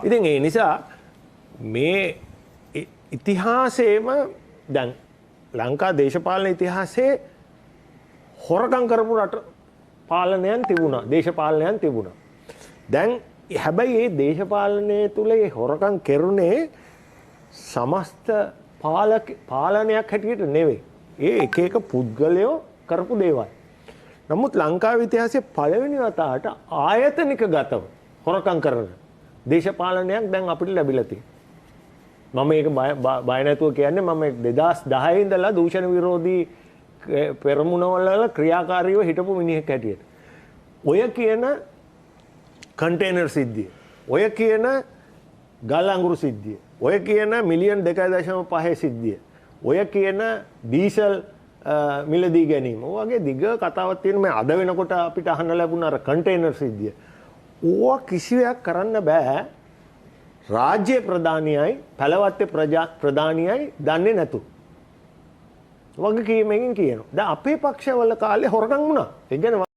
ඉතින් ඒ නිසා මේ ඉතිහාසයේම දැන් ලංකා දේශපාලන ඉතිහාසයේ හොරකම් කරපු රට පාලනයන් තිබුණා, දේශපාලනයන් තිබුණා. දැන් හැබැයි මේ දේශපාලනය තුළ මේ හොරකම් කෙරුණේ සමස්ත පාලනයක් හැටියට නෙවෙයි. ඒ එක එක පුද්ගලයෝ කරපු දේවල්. නමුත් ලංකාවේ ඉතිහාසයේ පළවෙනි වතාවට ආයතනික ගතව හොරකම් කරන දේශපාලනයක් දැන් අපිට ලැබිලා තියෙනවා. මම මේක බය නැතුව කියන්නේ මම 2010 ඉඳලා දූෂණ විරෝධී පෙරමුණවල ක්‍රියාකාරීව හිටපු මිනිහෙක් හැටියට. ඔය කියන කන්ටේනර් සිද්ධිය, ඔය කියන ගල් අඟුරු සිද්ධිය, ඔය කියන මිලියන් 2.5 සිද්ධිය, ඔය කියන ඩීසල් මිලදී ගැනීම, ඔයගේ දිග කතාවක් තියෙන මේ අද වෙනකොට අපිට අහන්න ලැබුණ අර කන්ටේනර් සිද්ධිය. ඕවා කිසිවක් කරන්න බෑ රාජ්‍ය ප්‍රධානියයි පළවත්තේ ප්‍රධානියයි දන්නේ නැතු. වගකීමකින් කියනවා. දැන් අපේ පක්ෂවල කාලේ හොරකම් වුණා. ඒ කියන්නේ